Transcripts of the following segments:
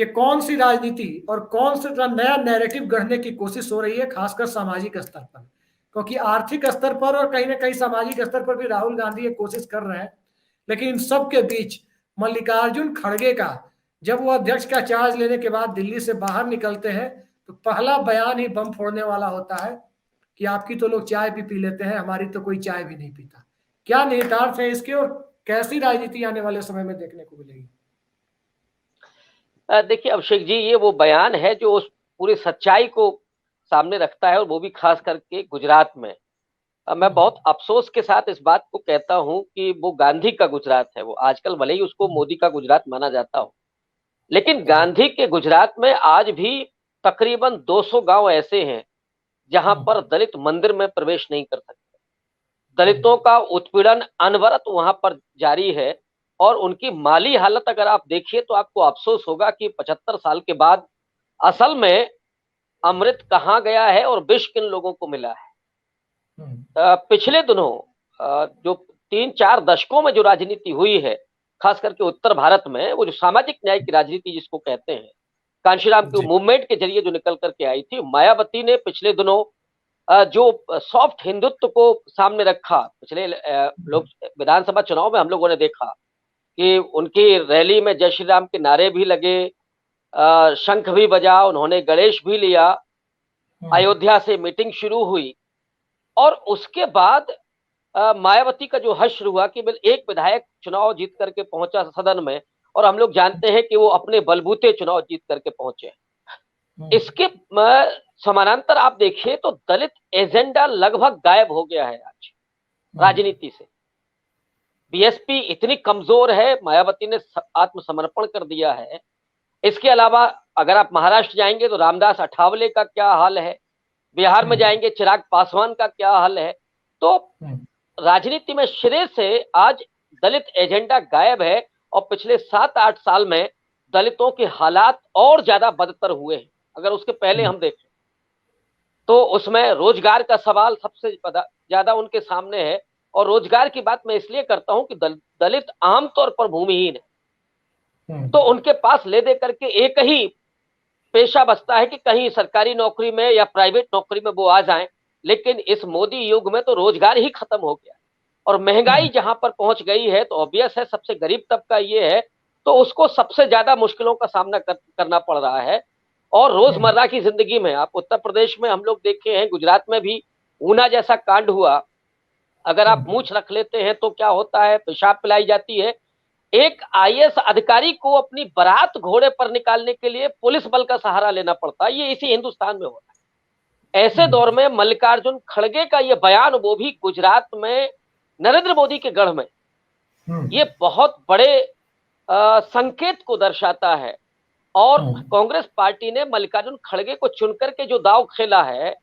ये कौन सी राजनीति और कौन सा नया नैरेटिव गढ़ने की कोशिश हो रही है, खासकर सामाजिक स्तर पर। क्योंकि आर्थिक स्तर पर और कहीं ना कहीं सामाजिक स्तर पर भी राहुल गांधी ये कोशिश कर रहे हैं, लेकिन इन सब के बीच मल्लिकार्जुन खड़गे का जब वो अध्यक्ष का चार्ज लेने के बाद दिल्ली से बाहर निकलते हैं तो पहला बयान ही बम फोड़ने वाला होता है कि आपकी तो लोग चाय भी पी लेते हैं, हमारी तो कोई चाय भी नहीं पीता। क्या निहितार्थ है इसके और कैसी राजनीति आने वाले समय में देखने को मिलेगी? देखिए अभिषेक जी, ये वो बयान है जो उस पूरी सच्चाई को सामने रखता है, और वो भी खास करके गुजरात में। मैं बहुत अफसोस के साथ इस बात को कहता हूं कि वो गांधी का गुजरात है। वो आजकल भले ही उसको मोदी का गुजरात माना जाता हो, लेकिन गांधी के गुजरात में आज भी तकरीबन 200 गांव ऐसे हैं जहां पर दलित मंदिर में प्रवेश नहीं कर सकते। दलितों का उत्पीड़न अनवरत वहां पर जारी है, और उनकी माली हालत अगर आप देखिए तो आपको अफसोस होगा कि 75 साल के बाद असल में अमृत कहाँ गया है और विष किन लोगों को मिला है। पिछले दिनों जो 3-4 दशकों में जो राजनीति हुई है, खास करके उत्तर भारत में, वो जो सामाजिक न्याय की राजनीति जिसको कहते हैं, कांशीराम की मूवमेंट के जरिए जो निकल करके आई थी, मायावती ने पिछले दिनों जो सॉफ्ट हिंदुत्व को सामने रखा। पिछले लोक विधानसभा चुनाव में हम लोगों ने देखा कि उनकी रैली में जय श्री राम के नारे भी लगे, शंख भी बजा, उन्होंने गणेश भी लिया, अयोध्या से मीटिंग शुरू हुई। और उसके बाद मायावती का जो हश्र हुआ कि एक विधायक चुनाव जीत करके पहुंचा सदन में, और हम लोग जानते हैं कि वो अपने बलबूते चुनाव जीत करके पहुंचे। इसके समानांतर आप देखिए तो दलित एजेंडा लगभग गायब हो गया है आज राजनीति से। बीएसपी इतनी कमजोर है, मायावती ने आत्मसमर्पण कर दिया है। इसके अलावा अगर आप महाराष्ट्र जाएंगे तो रामदास अठावले का क्या हाल है, बिहार में जाएंगे चिराग पासवान का क्या हाल है। तो राजनीति में सिरे से आज दलित एजेंडा गायब है, और पिछले 7-8 साल में दलितों के हालात और ज्यादा बदतर हुए हैं। अगर उसके पहले हम देखें तो उसमें रोजगार का सवाल सबसे ज्यादा उनके सामने है। और रोजगार की बात मैं इसलिए करता हूं कि दलित आमतौर पर भूमिहीन है, तो उनके पास ले दे करके एक ही पेशा बचता है कि कहीं सरकारी नौकरी में या प्राइवेट नौकरी में वो आ जाएं। लेकिन इस मोदी युग में तो रोजगार ही खत्म हो गया, और महंगाई जहां पर पहुंच गई है तो ऑब्वियस है सबसे गरीब तबका ये है, तो उसको सबसे ज्यादा मुश्किलों का सामना करना पड़ रहा है। और रोजमर्रा की जिंदगी में आप उत्तर प्रदेश में हम लोग देखे हैं, गुजरात में भी ऊना जैसा कांड हुआ। अगर आप मूंछ रख लेते हैं तो क्या होता है, पेशाब पिलाई जाती है। एक आईएएस अधिकारी को अपनी बारात घोड़े पर निकालने के लिए पुलिस बल का सहारा लेना पड़ता है। ये इसी हिंदुस्तान में हो रहा है। ऐसे दौर में मल्लिकार्जुन खड़गे का ये बयान, वो भी गुजरात में नरेंद्र मोदी के गढ़ में, ये बहुत बड़े संकेत को दर्शाता है। और कांग्रेस पार्टी ने मल्लिकार्जुन खड़गे को चुनकर के जो दांव खेला है,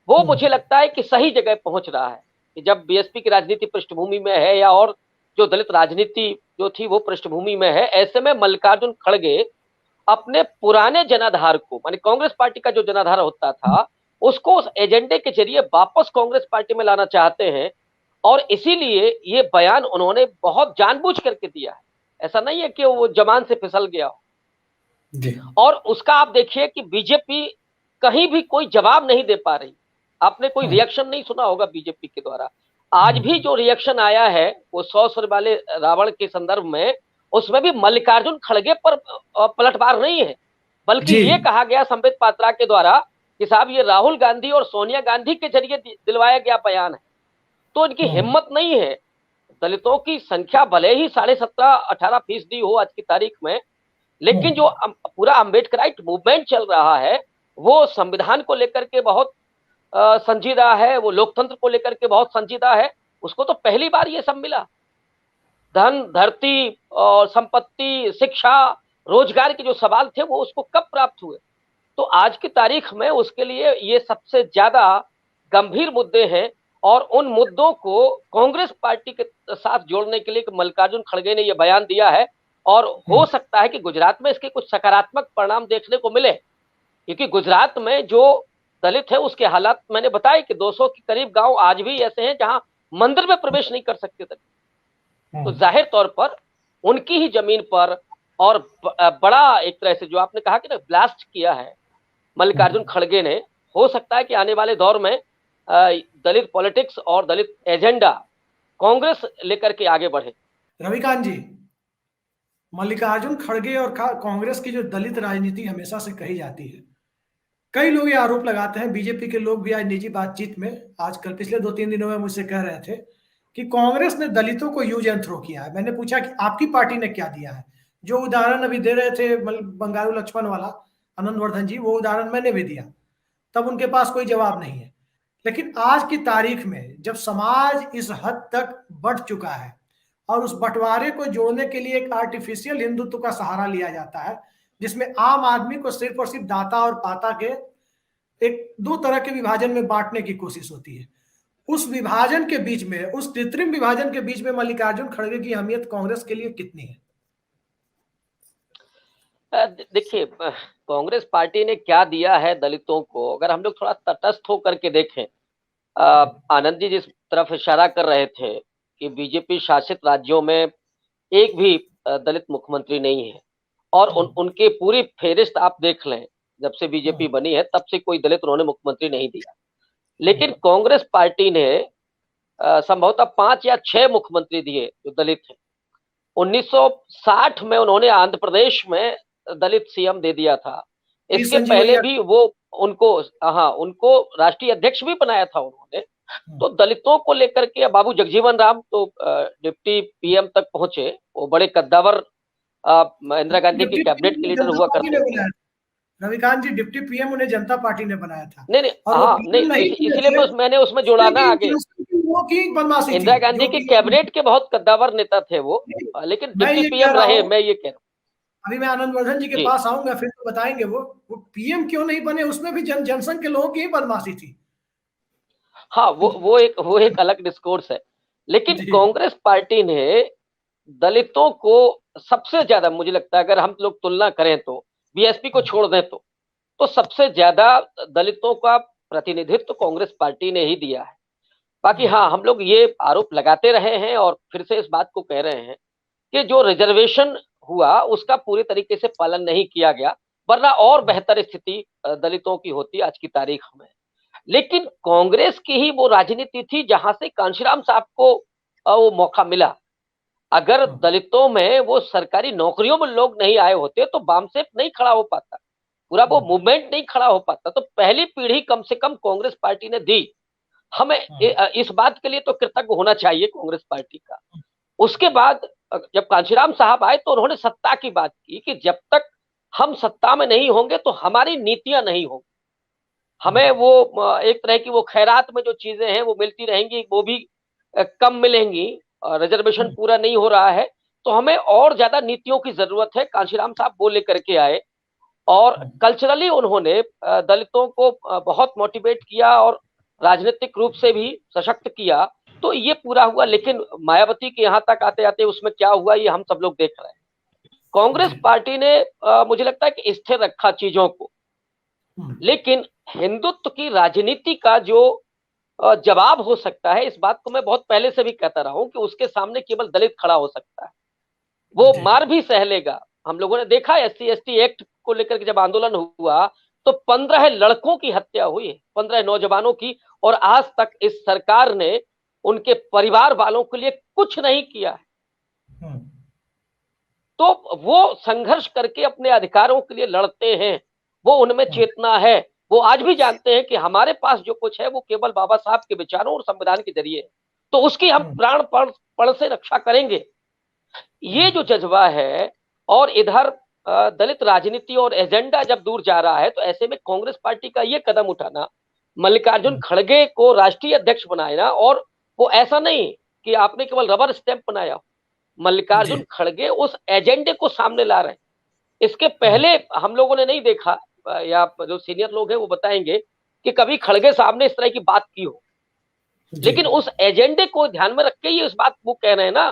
वो मुझे लगता है कि सही जगह पहुंच रहा है। कि जब बीएसपी की राजनीति पृष्ठभूमि में है, या और जो दलित राजनीति जो थी वो पृष्ठभूमि में है, ऐसे में मल्लिकार्जुन खड़गे अपने पुराने जनाधार को, माने कांग्रेस पार्टी का जो जनाधार होता था, उसको उस एजेंडे के जरिए वापस कांग्रेस पार्टी में लाना चाहते हैं। और इसीलिए ये बयान उन्होंने बहुत जानबूझ करके दिया है। ऐसा नहीं है कि वो जमान से फिसल गया हो। और उसका आप देखिए कि बीजेपी कहीं भी कोई जवाब नहीं दे पा रही। आपने कोई रिएक्शन नहीं सुना होगा बीजेपी के द्वारा। आज भी जो रिएक्शन आया है वो 100 सुर वाले रावण के संदर्भ में, उसमें भी मल्लिकार्जुन खड़गे पर पलटवार नहीं है, बल्कि ये कहा गया संबित पात्रा के द्वारा कि साहब ये राहुल गांधी और सोनिया गांधी के जरिए दिलवाया गया बयान है। तो इनकी हिम्मत नहीं है। दलितों की संख्या भले ही 17.5-18% हो आज की तारीख में, लेकिन जो पूरा अम्बेडकराइट मूवमेंट चल रहा है वो संविधान को लेकर के बहुत संजीदा है, वो लोकतंत्र को लेकर के बहुत संजीदा है। उसको तो पहली बार ये सब मिला। धन, धरती और संपत्ति, शिक्षा, रोजगार के जो सवाल थे वो उसको कब प्राप्त हुए। तो आज की तारीख में उसके लिए ये सबसे ज्यादा गंभीर मुद्दे हैं। और उन मुद्दों को कांग्रेस पार्टी के साथ जोड़ने के लिए मल्लिकार्जुन खड़गे ने यह बयान दिया है। और हो सकता है कि गुजरात में इसके कुछ सकारात्मक परिणाम देखने को मिले, क्योंकि गुजरात में जो दलित है उसके हालात मैंने बताया कि 200 के करीब गांव आज भी ऐसे हैं जहां मंदिर में प्रवेश नहीं कर सकते थे। तो जाहिर तौर पर उनकी ही जमीन पर और बड़ा एक तरह से जो आपने कहा कि ना ब्लास्ट किया है मल्लिकार्जुन खड़गे ने, हो सकता है कि आने वाले दौर में दलित पॉलिटिक्स और दलित एजेंडा कांग्रेस लेकर के आगे बढ़े। रविकांत जी, मल्लिकार्जुन खड़गे और कांग्रेस की जो दलित राजनीति हमेशा से कही जाती है, कई लोग ये आरोप लगाते हैं, बीजेपी के लोग भी आज निजी बातचीत में आजकल पिछले 2-3 दिनों में मुझसे कह रहे थे कि कांग्रेस ने दलितों को यूज एंड थ्रो किया है। मैंने पूछा कि आपकी पार्टी ने क्या दिया है? जो उदाहरण अभी दे रहे थे बंगारू लक्ष्मण वाला, आनंद वर्धन जी, वो उदाहरण मैंने भी दिया, तब उनके पास कोई जवाब नहीं है। लेकिन आज की तारीख में जब समाज इस हद तक बढ़ चुका है और उस बंटवारे को जोड़ने के लिए एक आर्टिफिशियल हिंदुत्व का सहारा लिया जाता है, जिसमें आम आदमी को सिर्फ और सिर्फ दाता और पाता के एक दो तरह के विभाजन में बांटने की कोशिश होती है, उस विभाजन के बीच में, उस कृत्रिम विभाजन के बीच में मल्लिकार्जुन खड़गे की अहमियत कांग्रेस के लिए कितनी है? देखिए, कांग्रेस पार्टी ने क्या दिया है दलितों को, अगर हम लोग थोड़ा तटस्थ होकर के देखें, आनंद जी जिस तरफ इशारा कर रहे थे कि बीजेपी शासित राज्यों में एक भी दलित मुख्यमंत्री नहीं है, और उनके पूरी फेरिस्त आप देख लें, जब से बीजेपी बनी है तब से कोई दलित उन्होंने मुख्यमंत्री नहीं दिया। लेकिन कांग्रेस पार्टी ने संभवतः 5 या 6 मुख्यमंत्री दिए जो दलित हैं। 1960 में उन्होंने आंध्र प्रदेश में दलित सीएम दे दिया था। इसके पहले भी वो उनको राष्ट्रीय अध्यक्ष भी बनाया था उन्होंने। तो दलितों को लेकर के बाबू जगजीवन राम तो डिप्टी पीएम तक पहुंचे, वो बड़े कद्दावर इंदिरा गांधी की कैबिनेट के लीडर हुआ करते थे। रविकांत जी, डिप्टी पीएम उन्हें जनता पार्टी ने बनाया था। नहीं, इसलिए मैंने उसमें जोड़ा ना आगे। इंदिरा गांधी के कैबिनेट के बहुत कद्दावर नेता थे वो, लेकिन डिप्टी पीएम रहे, मैं ये कह रहा हूँ। अभी मैं आनंद वर्धन जी के पास आऊंगा, फिर तो बताएंगे वो पीएम क्यों नहीं बने, उसमें भी जनसंघ के लोगों की ही बदमाशी थी। हाँ, वो एक अलग डिस्कोर्स है। लेकिन कांग्रेस पार्टी ने दलितों को सबसे ज्यादा, मुझे लगता है अगर हम लोग तुलना करें तो बीएसपी को छोड़ दें तो सबसे ज्यादा दलितों का प्रतिनिधित्व कांग्रेस पार्टी ने ही दिया है। बाकी हाँ, हम लोग ये आरोप लगाते रहे हैं और फिर से इस बात को कह रहे हैं कि जो रिजर्वेशन हुआ उसका पूरी तरीके से पालन नहीं किया गया, वरना और बेहतर स्थिति दलितों की होती आज की तारीख में। लेकिन कांग्रेस की ही वो राजनीति थी जहां से कांशीराम साहब को वो मौका मिला। अगर दलितों में वो सरकारी नौकरियों में लोग नहीं आए होते तो वामसेप नहीं खड़ा हो पाता, पूरा वो मूवमेंट नहीं खड़ा हो पाता। तो पहली पीढ़ी कम से कम कांग्रेस पार्टी ने दी, हमें इस बात के लिए तो कृतज्ञ होना चाहिए कांग्रेस पार्टी का। उसके बाद जब कांशीराम साहब आए तो उन्होंने सत्ता की बात की कि जब तक हम सत्ता में नहीं होंगे तो हमारी नीतियां नहीं होंगी, हमें वो एक तरह की वो खैरात में जो चीजें हैं वो मिलती रहेंगी, वो भी कम मिलेंगी, रिजर्वेशन पूरा नहीं हो रहा है, तो हमें और ज्यादा नीतियों की जरूरत है। कांशीराम साहब वो लेकर के आए और कल्चरली उन्होंने दलितों को बहुत मोटिवेट किया और राजनीतिक रूप से भी सशक्त किया, तो ये पूरा हुआ। लेकिन मायावती के यहाँ तक आते आते उसमें क्या हुआ ये हम सब लोग देख रहे हैं। कांग्रेस पार्टी ने मुझे लगता है कि स्थिर रखा चीजों को, लेकिन हिंदुत्व की राजनीति का जो जवाब हो सकता है, इस बात को मैं बहुत पहले से भी कहता रहा हूं कि उसके सामने केवल दलित खड़ा हो सकता है। वो मार भी सह लेगा। हम लोगों ने देखा SC/ST एक्ट को लेकर के जब आंदोलन हुआ तो 15 लड़कों की हत्या हुई है, 15 नौजवानों की, और आज तक इस सरकार ने उनके परिवार वालों के लिए कुछ नहीं किया है। तो वो संघर्ष करके अपने अधिकारों के लिए लड़ते हैं, वो उनमें चेतना है। वो आज भी जानते हैं कि हमारे पास जो कुछ है वो केवल बाबा साहब के विचारों और संविधान के जरिए है, तो उसकी हम प्राण से रक्षा करेंगे। ये जो जज्बा है, और इधर दलित राजनीति और एजेंडा जब दूर जा रहा है, तो ऐसे में कांग्रेस पार्टी का ये कदम उठाना, मल्लिकार्जुन खड़गे को राष्ट्रीय अध्यक्ष बनाना, और वो ऐसा नहीं कि आपने केवल रबर स्टैंप बनाया, मल्लिकार्जुन खड़गे उस एजेंडे को सामने ला रहे हैं। इसके पहले हम लोगों ने नहीं देखा, या जो सीनियर लोग हैं वो बताएंगे कि कभी खड़गे साहब ने इस तरह की बात की हो। लेकिन उस एजेंडे को ध्यान में रख के ये इस बात वो कह रहे हैं ना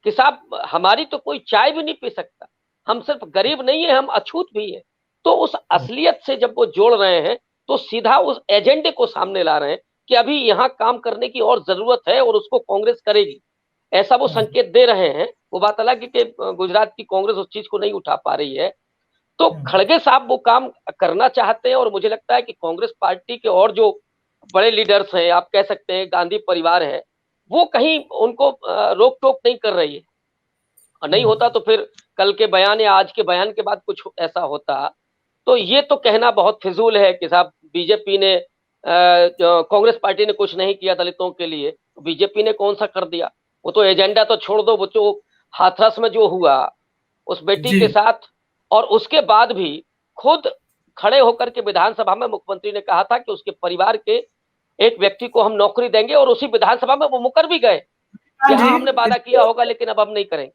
कि साहब हमारी तो कोई चाय भी नहीं पी सकता, हम सिर्फ गरीब नहीं है, हम अछूत भी है। तो उस असलियत से जब वो जोड़ रहे हैं तो सीधा उस एजेंडे को सामने ला रहे हैं कि अभी यहाँ काम करने की और जरूरत है और उसको कांग्रेस करेगी। ऐसा वो संकेत दे रहे हैं। वो बात अलग है कि गुजरात की कांग्रेस उस चीज को नहीं उठा पा रही है। तो खड़गे साहब वो काम करना चाहते हैं, और मुझे लगता है कि कांग्रेस पार्टी के और जो बड़े लीडर्स हैं, आप कह सकते हैं गांधी परिवार है, वो कहीं उनको रोक टोक नहीं कर रही है। और नहीं होता तो फिर कल के बयान या आज के बयान के बाद कुछ ऐसा होता, तो ये तो कहना बहुत फिजूल है कि साहब बीजेपी ने कांग्रेस पार्टी ने कुछ नहीं किया दलितों के लिए। बीजेपी ने कौन सा कर दिया? वो तो एजेंडा तो छोड़ दो, वो जो हाथरस में जो हुआ उस बेटी के साथ, और उसके बाद भी खुद खड़े होकर के विधानसभा में मुख्यमंत्री ने कहा था कि उसके परिवार के एक व्यक्ति को हम नौकरी देंगे, और उसी विधानसभा में वो मुकर भी गए कि हाँ हमने वादा किया होगा लेकिन अब हम नहीं करेंगे।